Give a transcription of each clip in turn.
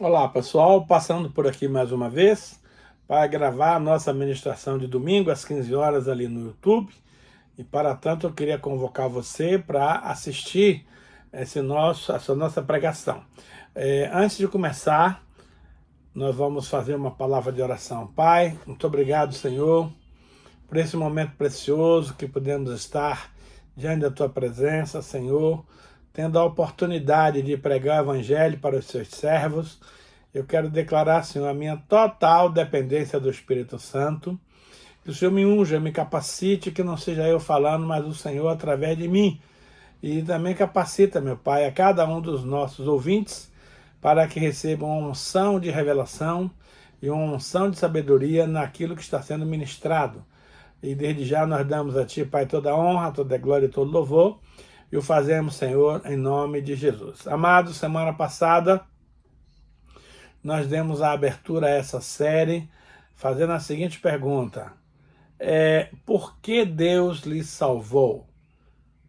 Olá pessoal, passando por aqui mais uma vez para gravar a nossa ministração de domingo às 15 horas ali no YouTube. E para tanto eu queria convocar você para assistir essa nossa pregação. Antes de começar, nós vamos fazer uma palavra de oração. Pai, muito obrigado, Senhor, por esse momento precioso que podemos estar diante da Tua presença, Senhor, tendo a oportunidade de pregar o Evangelho para os Seus servos. Eu quero declarar, Senhor, a minha total dependência do Espírito Santo. Que o Senhor me unja, me capacite, que não seja eu falando, mas o Senhor através de mim. E também capacita, meu Pai, a cada um dos nossos ouvintes para que recebam uma unção de revelação e uma unção de sabedoria naquilo que está sendo ministrado. E desde já nós damos a Ti, Pai, toda a honra, toda a glória e todo louvor. E o fazemos, Senhor, em nome de Jesus. Amados, semana passada nós demos a abertura a essa série fazendo a seguinte pergunta: por que Deus lhe salvou?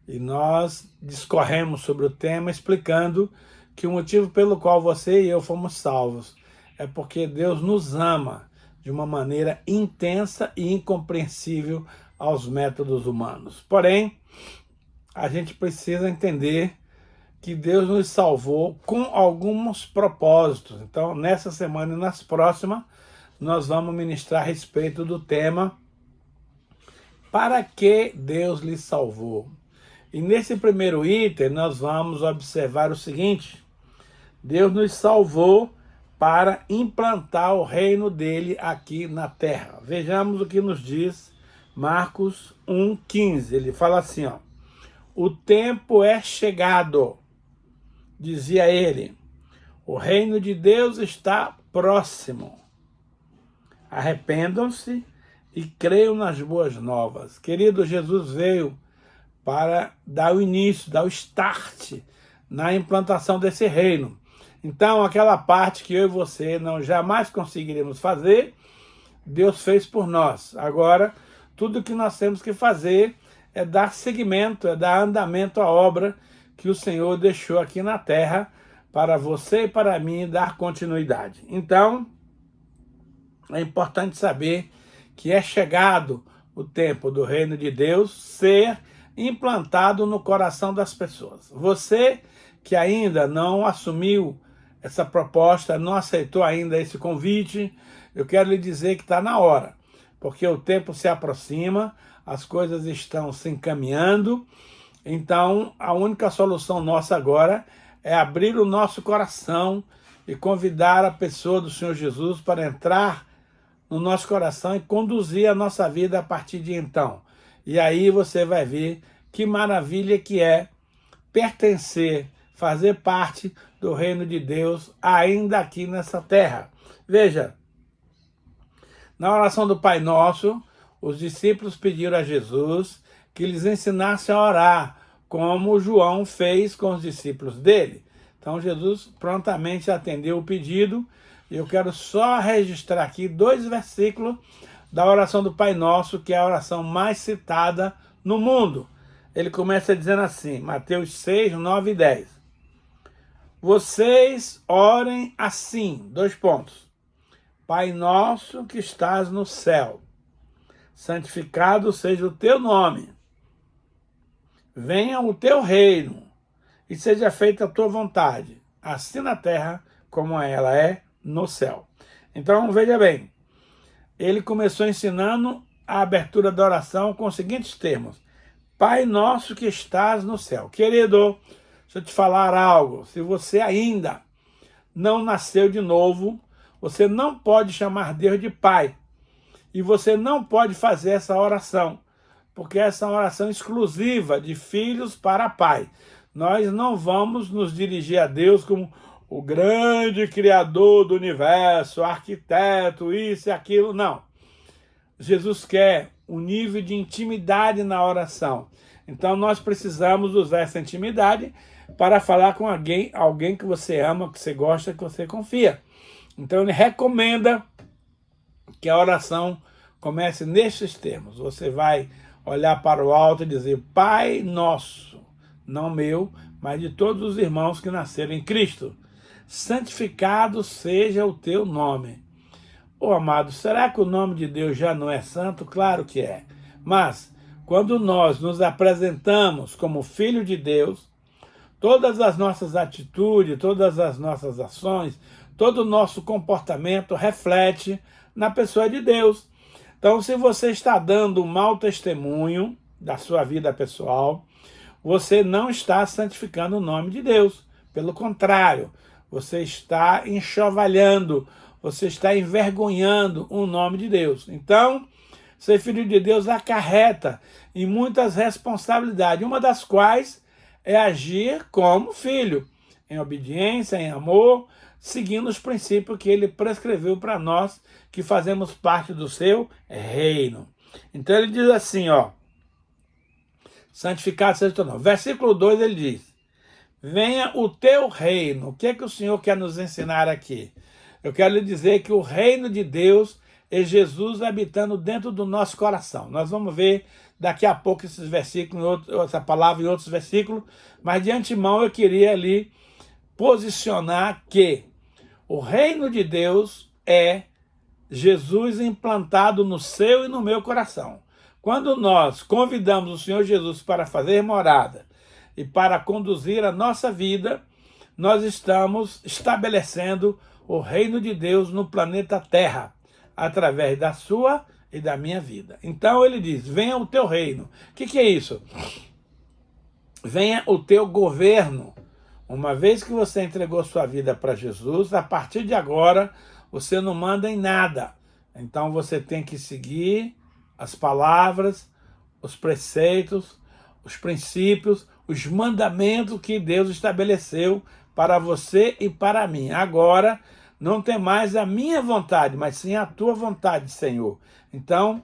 E nós discorremos sobre o tema explicando que o motivo pelo qual você e eu fomos salvos é porque Deus nos ama de uma maneira intensa e incompreensível aos métodos humanos. Porém, a gente precisa entender que Deus nos salvou com alguns propósitos. Então, nessa semana e nas próximas, nós vamos ministrar a respeito do tema para que Deus lhe salvou. E nesse primeiro item, nós vamos observar o seguinte: Deus nos salvou para implantar o reino dele aqui na terra. Vejamos o que nos diz Marcos 1,15. Ele fala assim, ó: o tempo é chegado, dizia ele, o reino de Deus está próximo. Arrependam-se e creiam nas boas novas. Querido, Jesus veio para dar o início, dar o start na implantação desse reino. Então, aquela parte que eu e você não jamais conseguiríamos fazer, Deus fez por nós. Agora, tudo que nós temos que fazer é dar seguimento, é dar andamento à obra que o Senhor deixou aqui na terra para você e para mim dar continuidade. Então, é importante saber que é chegado o tempo do reino de Deus ser implantado no coração das pessoas. Você que ainda não assumiu essa proposta, não aceitou ainda esse convite, eu quero lhe dizer que está na hora, porque o tempo se aproxima, as coisas estão se encaminhando. Então, a única solução nossa agora é abrir o nosso coração e convidar a pessoa do Senhor Jesus para entrar no nosso coração e conduzir a nossa vida a partir de então. E aí você vai ver que maravilha que é pertencer, fazer parte do reino de Deus ainda aqui nessa terra. Veja, na oração do Pai Nosso, os discípulos pediram a Jesus que lhes ensinasse a orar, como João fez com os discípulos dele. Então Jesus prontamente atendeu o pedido. E eu quero só registrar aqui 2 versículos da oração do Pai Nosso, que é a oração mais citada no mundo. Ele começa dizendo assim, Mateus 6, 9 e 10. Vocês orem assim, 2 pontos. Pai nosso que estás no céu, santificado seja o teu nome. Venha o teu reino e seja feita a tua vontade, assim na terra como ela é no céu. Então, veja bem, ele começou ensinando a abertura da oração com os seguintes termos: Pai nosso que estás no céu. Querido, deixa eu te falar algo. Se você ainda não nasceu de novo, você não pode chamar Deus de Pai. E você não pode fazer essa oração, porque essa é uma oração exclusiva de filhos para pai. Nós não vamos nos dirigir a Deus como o grande criador do universo, arquiteto, isso e aquilo, não. Jesus quer um nível de intimidade na oração. Então nós precisamos usar essa intimidade para falar com alguém que você ama, que você gosta, que você confia. Então ele recomenda que a oração comece nesses termos. Você vai olhar para o alto e dizer: Pai nosso, não meu, mas de todos os irmãos que nasceram em Cristo, santificado seja o teu nome. Ô amado, será que o nome de Deus já não é santo? Claro que é. Mas, quando nós nos apresentamos como filho de Deus, todas as nossas atitudes, todas as nossas ações, todo o nosso comportamento reflete na pessoa de Deus. Então, se você está dando um mau testemunho da sua vida pessoal, você não está santificando o nome de Deus. Pelo contrário, você está enxovalhando, você está envergonhando o nome de Deus. Então, ser filho de Deus acarreta em muitas responsabilidades, uma das quais é agir como filho, em obediência, em amor, seguindo os princípios que ele prescreveu para nós, que fazemos parte do seu reino. Então ele diz assim, ó, santificado seja o teu nome. Versículo 2 ele diz, venha o teu reino. O que é que o Senhor quer nos ensinar aqui? Eu quero lhe dizer que o reino de Deus é Jesus habitando dentro do nosso coração. Nós vamos ver daqui a pouco esses versículos, essa palavra em outros versículos, mas de antemão eu queria ali posicionar que o reino de Deus é Jesus implantado no seu e no meu coração. Quando nós convidamos o Senhor Jesus para fazer morada e para conduzir a nossa vida, nós estamos estabelecendo o reino de Deus no planeta Terra, através da sua e da minha vida. Então ele diz, venha o teu reino. O que é isso? Venha o teu governo. Uma vez que você entregou sua vida para Jesus, a partir de agora, você não manda em nada. Então você tem que seguir as palavras, os preceitos, os princípios, os mandamentos que Deus estabeleceu para você e para mim. Agora, não tem mais a minha vontade, mas sim a tua vontade, Senhor. Então,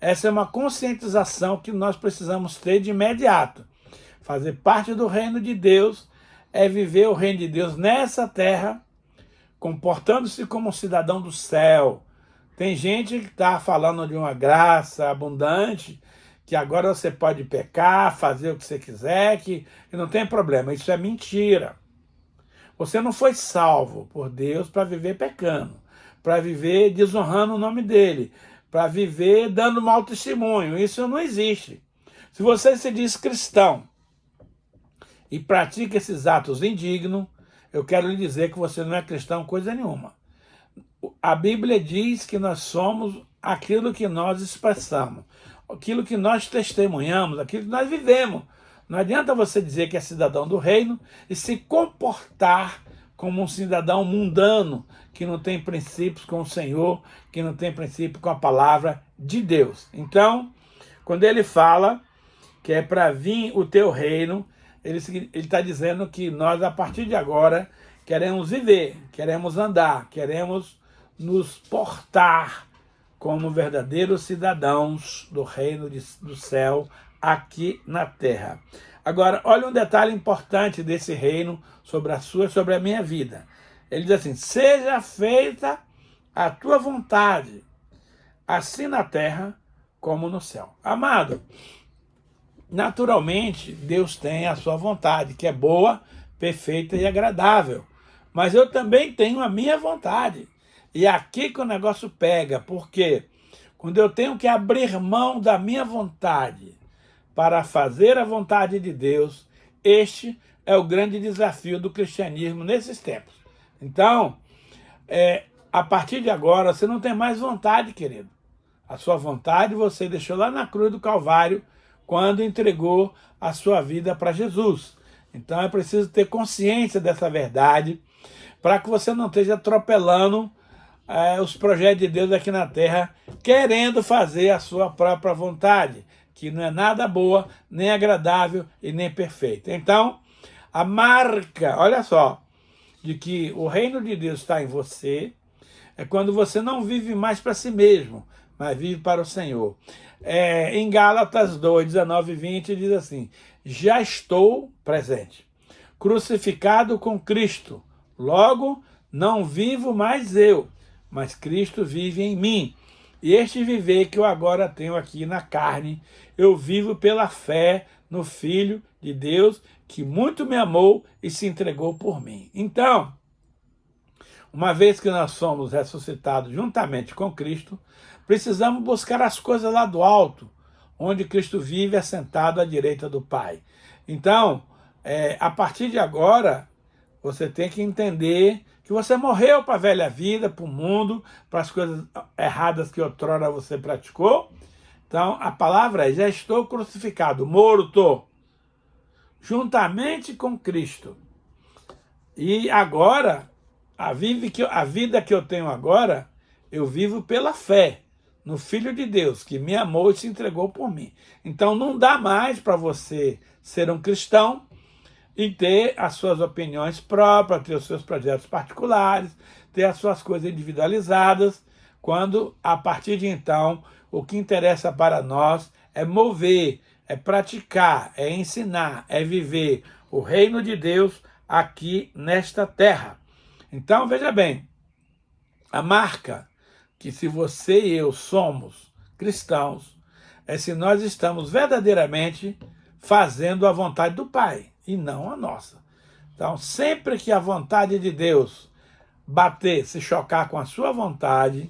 essa é uma conscientização que nós precisamos ter de imediato. Fazer parte do reino de Deus é viver o reino de Deus nessa terra, comportando-se como um cidadão do céu. Tem gente que está falando de uma graça abundante, que agora você pode pecar, fazer o que você quiser, que não tem problema. Isso é mentira. Você não foi salvo por Deus para viver pecando, para viver desonrando o nome dele, para viver dando mau testemunho. Isso não existe. Se você se diz cristão e pratica esses atos indignos, eu quero lhe dizer que você não é cristão coisa nenhuma. A Bíblia diz que nós somos aquilo que nós expressamos, aquilo que nós testemunhamos, aquilo que nós vivemos. Não adianta você dizer que é cidadão do reino e se comportar como um cidadão mundano, que não tem princípios com o Senhor, que não tem princípio com a palavra de Deus. Então, quando ele fala que é para vir o teu reino, ele está dizendo que nós, a partir de agora, queremos viver, queremos andar, queremos nos portar como verdadeiros cidadãos do reino do céu aqui na terra. Agora, olha um detalhe importante desse reino sobre a sua e sobre a minha vida. Ele diz assim, seja feita a tua vontade, assim na terra como no céu. Amado, naturalmente, Deus tem a sua vontade, que é boa, perfeita e agradável. Mas eu também tenho a minha vontade. E é aqui que o negócio pega, porque quando eu tenho que abrir mão da minha vontade para fazer a vontade de Deus, este é o grande desafio do cristianismo nesses tempos. Então, a partir de agora, você não tem mais vontade, querido. A sua vontade você deixou lá na cruz do Calvário, quando entregou a sua vida para Jesus. Então é preciso ter consciência dessa verdade, para que você não esteja atropelando os projetos de Deus aqui na terra, querendo fazer a sua própria vontade, que não é nada boa, nem agradável e nem perfeita. Então, a marca, olha só, de que o reino de Deus está em você, é quando você não vive mais para si mesmo, mas vive para o Senhor. Em Gálatas 2, 19 e 20, diz assim, já estou presente, crucificado com Cristo, logo não vivo mais eu, mas Cristo vive em mim. E este viver que eu agora tenho aqui na carne, eu vivo pela fé no Filho de Deus, que muito me amou e se entregou por mim. Então, uma vez que nós somos ressuscitados juntamente com Cristo, precisamos buscar as coisas lá do alto, onde Cristo vive assentado à direita do Pai. Então, a partir de agora, você tem que entender que você morreu para a velha vida, para o mundo, para as coisas erradas que outrora você praticou. Então, a palavra é: já estou crucificado, morto, juntamente com Cristo. E agora, a vida que eu tenho agora, eu vivo pela fé no Filho de Deus, que me amou e se entregou por mim. Então, não dá mais para você ser um cristão e ter as suas opiniões próprias, ter os seus projetos particulares, ter as suas coisas individualizadas, quando, a partir de então, o que interessa para nós é mover, é praticar, é ensinar, é viver o reino de Deus aqui nesta terra. Então, veja bem, a marca que se você e eu somos cristãos é se nós estamos verdadeiramente fazendo a vontade do Pai e não a nossa. Então, sempre que a vontade de Deus bater, se chocar com a sua vontade,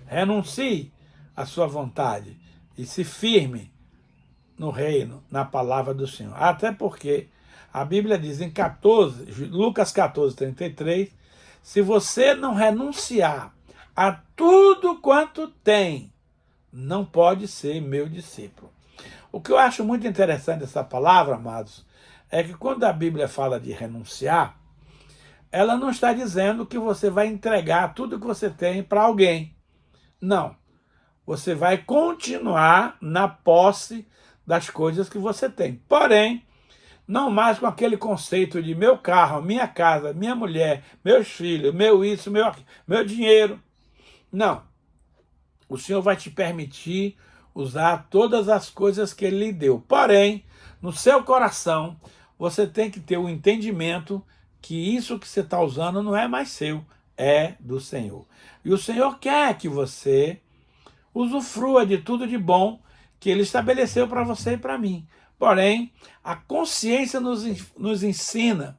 renuncie à sua vontade e se firme no reino, na palavra do Senhor. Até porque a Bíblia diz em Lucas 14, 33, se você não renunciar a tudo quanto tem, não pode ser meu discípulo. O que eu acho muito interessante dessa palavra, amados, é que quando a Bíblia fala de renunciar, ela não está dizendo que você vai entregar tudo que você tem para alguém. Não. Você vai continuar na posse das coisas que você tem. Porém, não mais com aquele conceito de meu carro, minha casa, minha mulher, meus filhos, meu isso, meu dinheiro. Não. O Senhor vai te permitir usar todas as coisas que Ele lhe deu. Porém, no seu coração, você tem que ter o entendimento que isso que você está usando não é mais seu, é do Senhor. E o Senhor quer que você usufrua de tudo de bom que Ele estabeleceu para você e para mim. Porém, a consciência nos ensina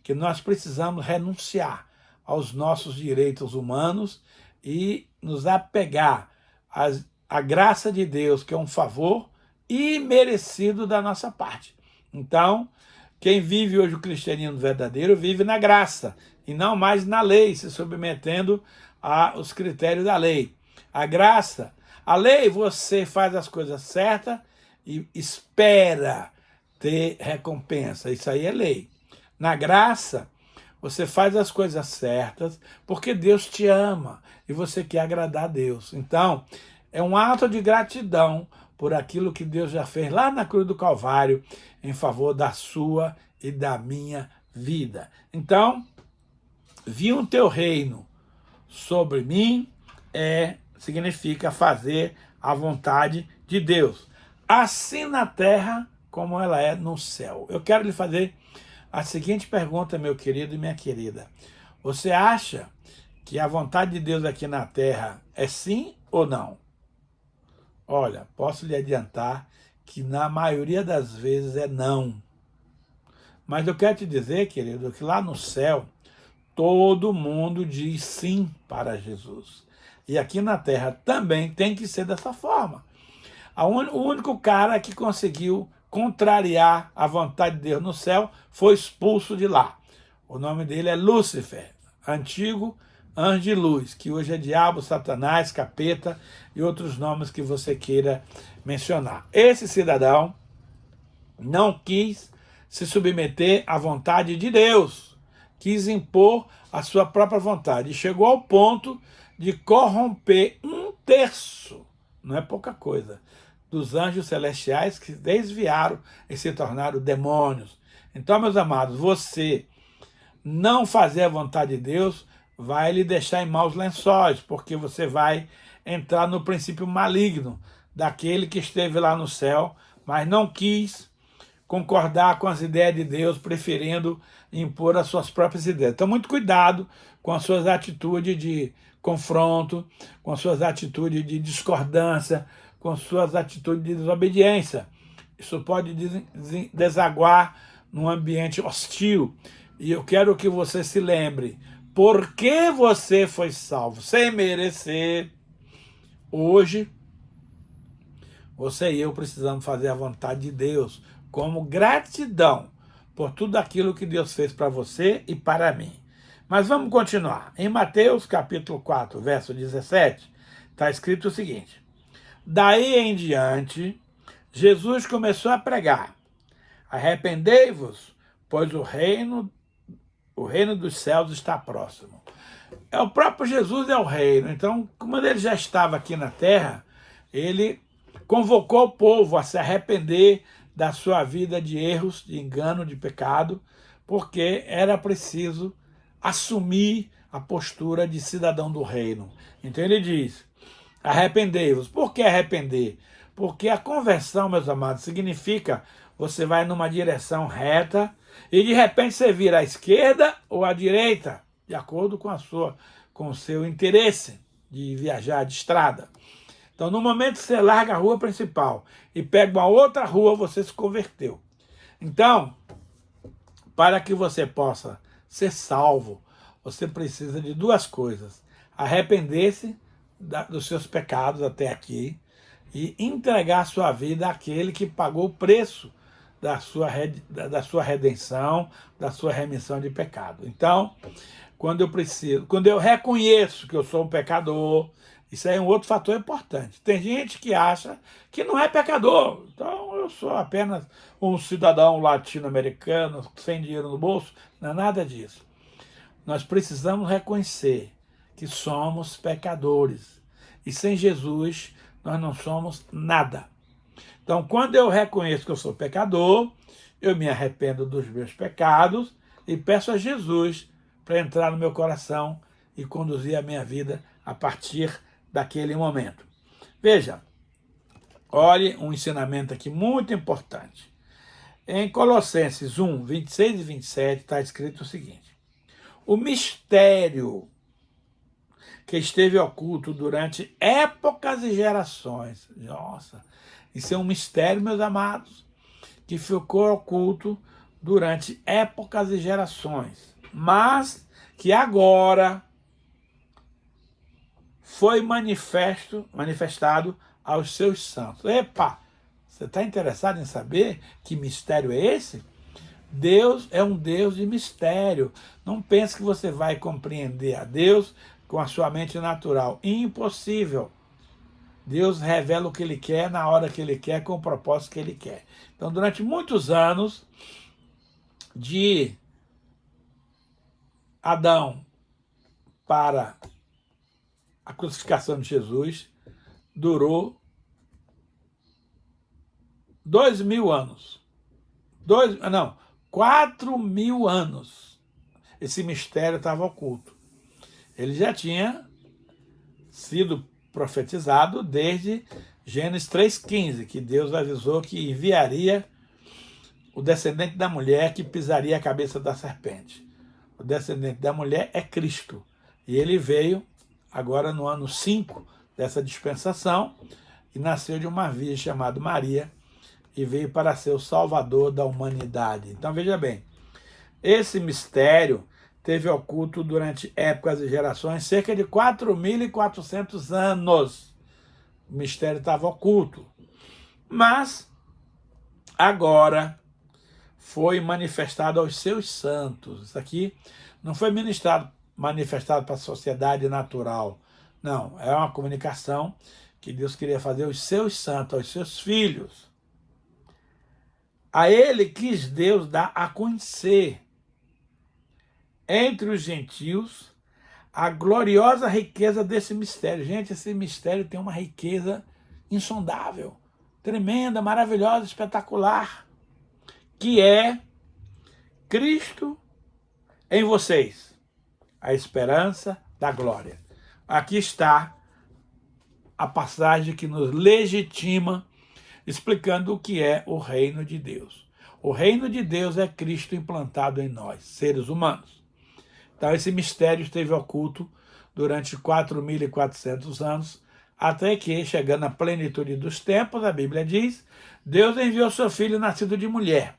que nós precisamos renunciar aos nossos direitos humanos e nos apegar à graça de Deus, que é um favor imerecido da nossa parte. Então, quem vive hoje o cristianismo verdadeiro vive na graça e não mais na lei, se submetendo aos critérios da lei. A graça, a lei, você faz as coisas certas e espera ter recompensa. Isso aí é lei. Na graça, você faz as coisas certas porque Deus te ama e você quer agradar a Deus. Então, é um ato de gratidão por aquilo que Deus já fez lá na cruz do Calvário em favor da sua e da minha vida. Então, vir o teu reino sobre mim significa fazer a vontade de Deus, assim na terra como ela é no céu. Eu quero lhe fazer a seguinte pergunta, meu querido e minha querida. Você acha que a vontade de Deus aqui na terra é sim ou não? Olha, posso lhe adiantar que na maioria das vezes é não. Mas eu quero te dizer, querido, que lá no céu, todo mundo diz sim para Jesus. E aqui na terra também tem que ser dessa forma. O único cara que conseguiu contrariar a vontade de Deus no céu foi expulso de lá. O nome dele é Lúcifer, antigo anjo de luz, que hoje é diabo, satanás, capeta e outros nomes que você queira mencionar. Esse cidadão não quis se submeter à vontade de Deus, quis impor a sua própria vontade e chegou ao ponto de corromper 1/3, não é pouca coisa, dos anjos celestiais que desviaram e se tornaram demônios. Então, meus amados, você não fazer a vontade de Deus vai lhe deixar em maus lençóis, porque você vai entrar no princípio maligno daquele que esteve lá no céu, mas não quis concordar com as ideias de Deus, preferindo impor as suas próprias ideias. Então, muito cuidado com as suas atitudes de confronto, com as suas atitudes de discordância, com as suas atitudes de desobediência. Isso pode desaguar num ambiente hostil. E eu quero que você se lembre, porque você foi salvo sem merecer, hoje você e eu precisamos fazer a vontade de Deus como gratidão por tudo aquilo que Deus fez para você e para mim. Mas vamos continuar. Em Mateus capítulo 4, verso 17, está escrito o seguinte: daí em diante, Jesus começou a pregar: arrependei-vos, pois o reino dos céus está próximo. O próprio Jesus é o reino. Então, como ele já estava aqui na terra, ele convocou o povo a se arrepender da sua vida de erros, de engano, de pecado, porque era preciso assumir a postura de cidadão do reino. Então ele diz: arrependei-vos. Por que arrepender? Porque a conversão, meus amados, significa você vai numa direção reta e de repente você vira à esquerda ou à direita, de acordo com o seu interesse de viajar de estrada. Então, no momento que você larga a rua principal e pega uma outra rua, você se converteu. Então, para que você possa ser salvo, você precisa de duas coisas: arrepender-se dos seus pecados até aqui e entregar a sua vida àquele que pagou o preço da sua redenção, da sua remissão de pecado. Então, quando eu reconheço que eu sou um pecador, isso aí é um outro fator importante. Tem gente que acha que não é pecador. Então, eu sou apenas um cidadão latino-americano sem dinheiro no bolso. Não é nada disso. Nós precisamos reconhecer que somos pecadores. E sem Jesus, nós não somos nada. Então, quando eu reconheço que eu sou pecador, eu me arrependo dos meus pecados e peço a Jesus para entrar no meu coração e conduzir a minha vida a partir daquele momento. Veja, olhe um ensinamento aqui muito importante. Em Colossenses 1, 26 e 27 está escrito o seguinte: o mistério que esteve oculto durante épocas e gerações. Nossa, isso é um mistério, meus amados, que ficou oculto durante épocas e gerações, mas que agora foi manifestado aos seus santos. Epa, você está interessado em saber que mistério é esse? Deus é um Deus de mistério. Não pense que você vai compreender a Deus com a sua mente natural. Impossível. Deus revela o que Ele quer, na hora que Ele quer, com o propósito que Ele quer. Então, durante muitos anos, de Adão para a crucificação de Jesus, durou 2.000 anos. 4.000 anos. Esse mistério estava oculto. Ele já tinha sido profetizado desde Gênesis 3,15, que Deus avisou que enviaria o descendente da mulher que pisaria a cabeça da serpente. O descendente da mulher é Cristo. E ele veio agora no ano 5 dessa dispensação e nasceu de uma virgem chamada Maria e veio para ser o salvador da humanidade. Então veja bem, esse mistério teve oculto durante épocas e gerações, cerca de 4.400 anos. O mistério estava oculto. Mas agora foi manifestado aos seus santos. Isso aqui não foi manifestado para a sociedade natural. Não, é uma comunicação que Deus queria fazer aos seus santos, aos seus filhos. A ele quis Deus dar a conhecer entre os gentios a gloriosa riqueza desse mistério. Gente, esse mistério tem uma riqueza insondável, tremenda, maravilhosa, espetacular, que é Cristo em vocês, a esperança da glória. Aqui está a passagem que nos legitima, explicando o que é o reino de Deus. O reino de Deus é Cristo implantado em nós, seres humanos. Então, esse mistério esteve oculto durante 4.400 anos, até que, chegando à plenitude dos tempos, a Bíblia diz, Deus enviou seu Filho nascido de mulher,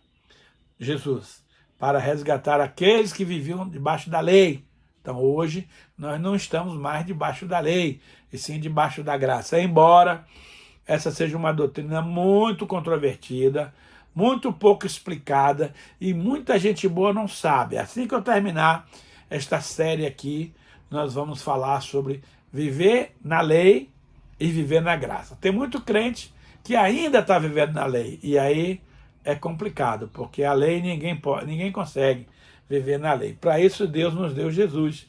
Jesus, para resgatar aqueles que viviam debaixo da lei. Então hoje nós não estamos mais debaixo da lei, e sim debaixo da graça. Embora essa seja uma doutrina muito controvertida, muito pouco explicada, e muita gente boa não sabe. Assim que eu terminar esta série aqui, nós vamos falar sobre viver na lei e viver na graça. Tem muito crente que ainda está vivendo na lei, e aí é complicado, porque a lei ninguém consegue viver na lei. Para isso Deus nos deu Jesus,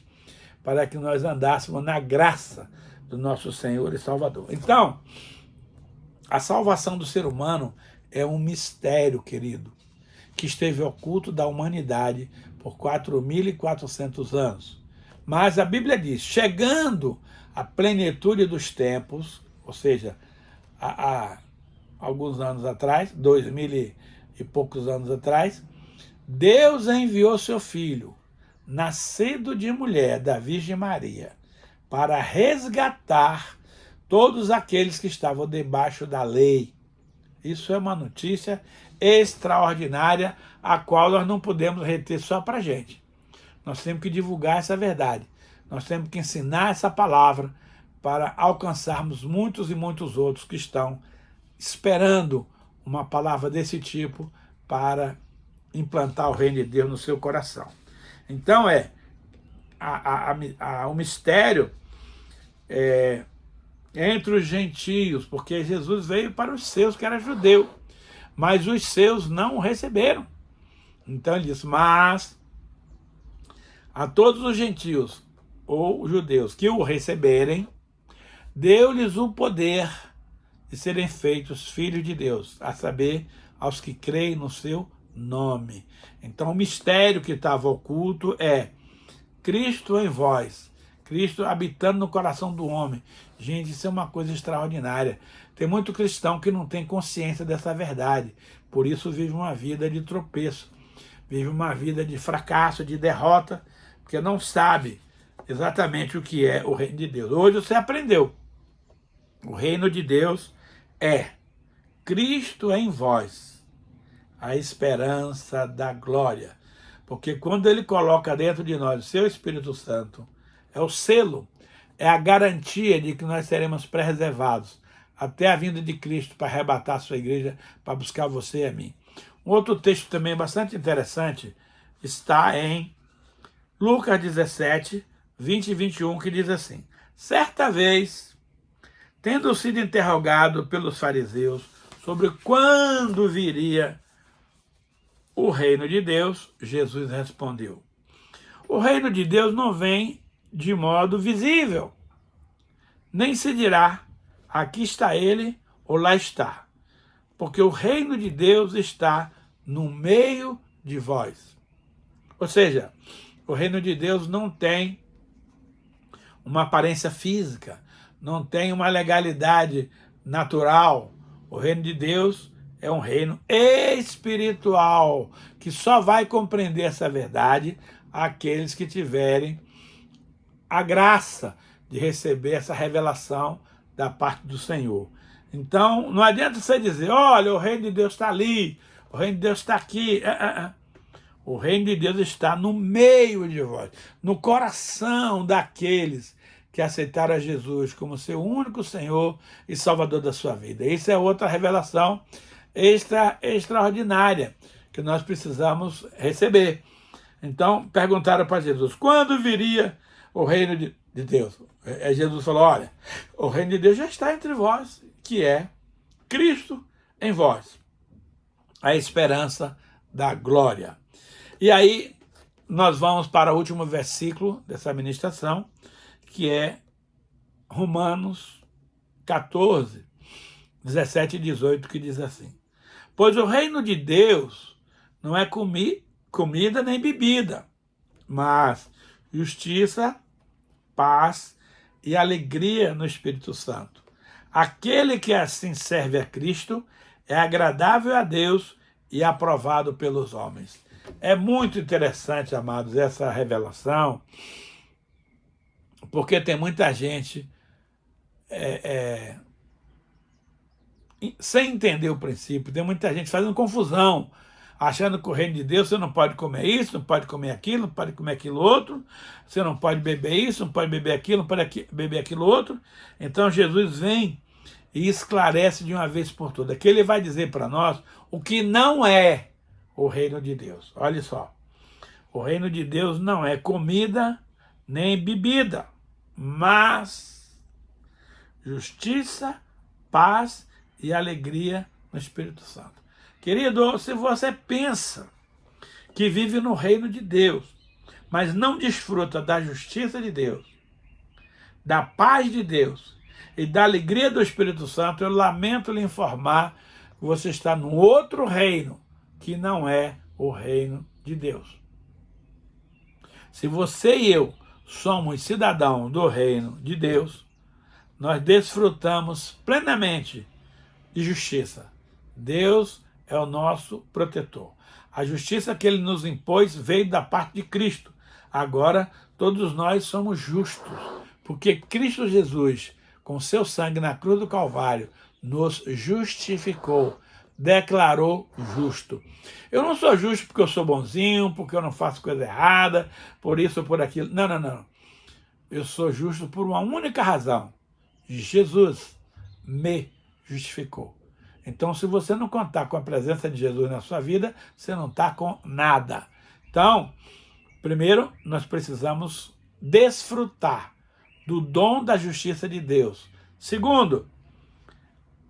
para que nós andássemos na graça do nosso Senhor e Salvador. Então, a salvação do ser humano é um mistério, querido, que esteve oculto da humanidade por 4.400 anos. Mas a Bíblia diz, chegando à plenitude dos tempos, ou seja, há alguns anos atrás, 2000 e poucos anos atrás, Deus enviou seu Filho, nascido de mulher, da Virgem Maria, para resgatar todos aqueles que estavam debaixo da lei. Isso é uma notícia extraordinária, a qual nós não podemos reter só para a gente. Nós temos que divulgar essa verdade. Nós temos que ensinar essa palavra para alcançarmos muitos e muitos outros que estão esperando uma palavra desse tipo para implantar o reino de Deus no seu coração. Então o mistério entre os gentios, porque Jesus veio para os seus, que era judeu, mas os seus não o receberam. Então ele disse, mas a todos os gentios, ou judeus, que o receberem, deu-lhes o poder de serem feitos filhos de Deus, a saber, aos que creem no seu nome. Então o mistério que estava oculto é Cristo em vós, Cristo habitando no coração do homem. Gente, isso é uma coisa extraordinária. Tem muito cristão que não tem consciência dessa verdade, por isso vive uma vida de tropeço, vive uma vida de fracasso, de derrota, porque não sabe exatamente o que é o reino de Deus. Hoje você aprendeu. O reino de Deus é Cristo em vós, a esperança da glória. Porque quando ele coloca dentro de nós o seu Espírito Santo, é o selo, é a garantia de que nós seremos preservados até a vinda de Cristo para arrebatar a sua igreja, para buscar você e a mim. Um outro texto também bastante interessante está em Lucas 17, 20 e 21, que diz assim, certa vez, tendo sido interrogado pelos fariseus sobre quando viria o reino de Deus, Jesus respondeu, o reino de Deus não vem de modo visível, nem se dirá, aqui está ele ou lá está, porque o reino de Deus está no meio de vós. Ou seja, o reino de Deus não tem uma aparência física, não tem uma legalidade natural. O reino de Deus é um reino espiritual, que só vai compreender essa verdade aqueles que tiverem a graça de receber essa revelação da parte do Senhor. Então, não adianta você dizer, olha, o reino de Deus está ali, o reino de Deus está aqui. O reino de Deus está no meio de vós, no coração daqueles que aceitaram a Jesus como seu único Senhor e Salvador da sua vida. Isso é outra revelação extraordinária que nós precisamos receber. Então, perguntaram para Jesus, quando viria o reino de Deus? Jesus falou, olha, o reino de Deus já está entre vós, que é Cristo em vós, a esperança da glória. E aí, nós vamos para o último versículo dessa ministração, que é Romanos 14, 17 e 18, que diz assim, pois o reino de Deus não é comida nem bebida, mas justiça, paz e alegria no Espírito Santo. Aquele que assim serve a Cristo é agradável a Deus e aprovado pelos homens. É muito interessante, amados, essa revelação, porque tem muita gente sem entender o princípio, tem muita gente fazendo confusão, achando que o reino de Deus você não pode comer isso, não pode comer aquilo, não pode comer aquilo outro, você não pode beber isso, não pode beber aquilo, não pode beber aquilo outro. Então Jesus vem e esclarece de uma vez por todas. Aqui ele vai dizer para nós o que não é o reino de Deus. Olha só, o reino de Deus não é comida nem bebida, mas justiça, paz e alegria no Espírito Santo. Querido, se você pensa que vive no reino de Deus, mas não desfruta da justiça de Deus, da paz de Deus e da alegria do Espírito Santo, eu lamento lhe informar que você está num outro reino que não é o reino de Deus. Se você e eu somos cidadãos do reino de Deus, nós desfrutamos plenamente de justiça. Deus é o nosso protetor. A justiça que ele nos impôs veio da parte de Cristo. Agora, todos nós somos justos, porque Cristo Jesus, com seu sangue na cruz do Calvário, nos justificou, declarou justo. Eu não sou justo porque eu sou bonzinho, porque eu não faço coisa errada, por isso ou por aquilo. Não, não, não. Eu sou justo por uma única razão. Jesus me justificou. Então, se você não contar com a presença de Jesus na sua vida, você não está com nada. Então, primeiro, nós precisamos desfrutar do dom da justiça de Deus. Segundo,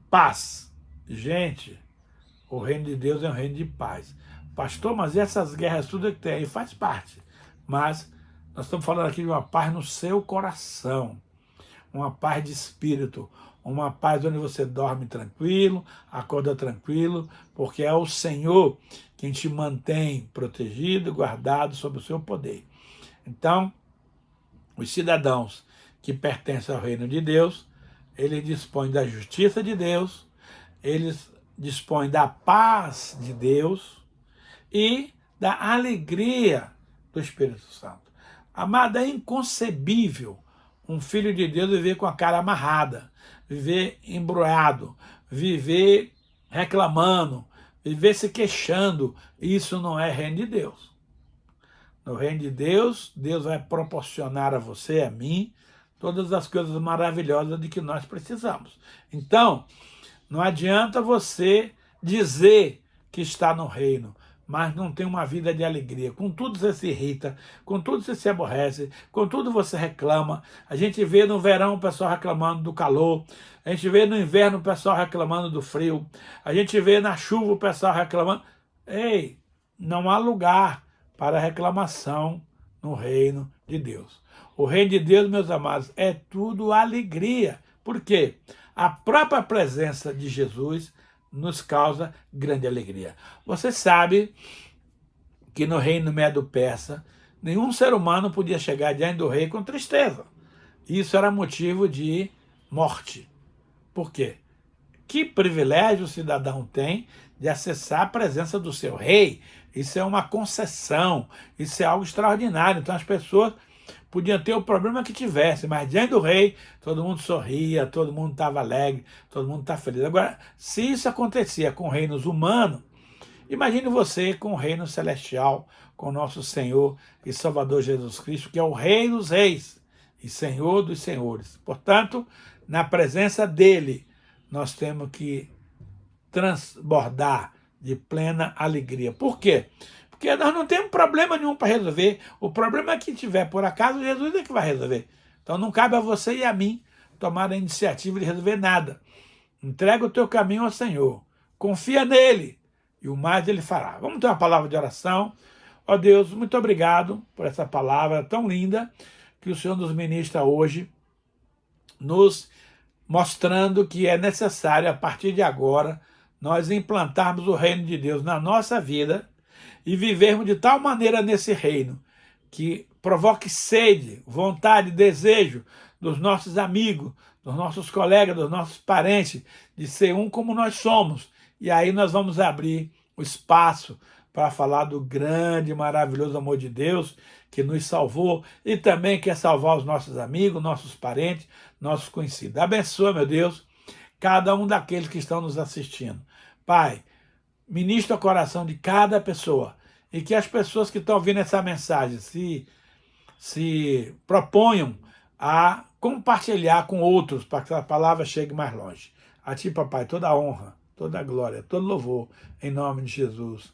paz. Gente, o reino de Deus é um reino de paz. Pastor, mas essas guerras, tudo que tem aí faz parte. Mas nós estamos falando aqui de uma paz no seu coração, uma paz de espírito, uma paz onde você dorme tranquilo, acorda tranquilo, porque é o Senhor quem te mantém protegido, guardado sob o seu poder. Então, os cidadãos que pertencem ao reino de Deus, eles dispõem da justiça de Deus, eles dispõem da paz de Deus e da alegria do Espírito Santo. Amado, é inconcebível um filho de Deus viver com a cara amarrada, viver embrulhado, viver reclamando, viver se queixando. Isso não é reino de Deus. No reino de Deus, Deus vai proporcionar a você e a mim todas as coisas maravilhosas de que nós precisamos. Então, não adianta você dizer que está no reino, mas não tem uma vida de alegria. Com tudo você se irrita, com tudo você se aborrece, com tudo você reclama. A gente vê no verão o pessoal reclamando do calor, a gente vê no inverno o pessoal reclamando do frio, a gente vê na chuva o pessoal reclamando. Ei, não há lugar para reclamação no reino de Deus. O reino de Deus, meus amados, é tudo alegria. Por quê? A própria presença de Jesus nos causa grande alegria. Você sabe que no reino Medo-Persa, nenhum ser humano podia chegar diante do rei com tristeza. Isso era motivo de morte. Por quê? Que privilégio o cidadão tem de acessar a presença do seu rei? Isso é uma concessão, isso é algo extraordinário. Então as pessoas podiam ter o problema que tivesse, mas diante do rei, todo mundo sorria, todo mundo estava alegre, todo mundo está feliz. Agora, se isso acontecia com reinos humanos, imagine você com o reino celestial, com o nosso Senhor e Salvador Jesus Cristo, que é o Rei dos Reis e Senhor dos Senhores. Portanto, na presença dele, nós temos que transbordar de plena alegria. Por quê? Porque nós não temos problema nenhum para resolver. O problema é que tiver, por acaso, Jesus é que vai resolver. Então não cabe a você e a mim tomar a iniciativa de resolver nada. Entrega o teu caminho ao Senhor. Confia nele e o mais ele fará. Vamos ter uma palavra de oração. Ó Deus, muito obrigado por essa palavra tão linda que o Senhor nos ministra hoje, nos mostrando que é necessário, a partir de agora, nós implantarmos o reino de Deus na nossa vida e vivermos de tal maneira nesse reino que provoque sede, vontade, desejo dos nossos amigos, dos nossos colegas, dos nossos parentes, de ser um como nós somos. E aí nós vamos abrir o espaço para falar do grande e maravilhoso amor de Deus que nos salvou e também quer salvar os nossos amigos, nossos parentes, nossos conhecidos. Abençoa, meu Deus, cada um daqueles que estão nos assistindo. Pai, ministra o coração de cada pessoa e que as pessoas que estão ouvindo essa mensagem se proponham a compartilhar com outros para que a palavra chegue mais longe. A ti, papai, toda a honra, toda a glória, todo louvor, em nome de Jesus.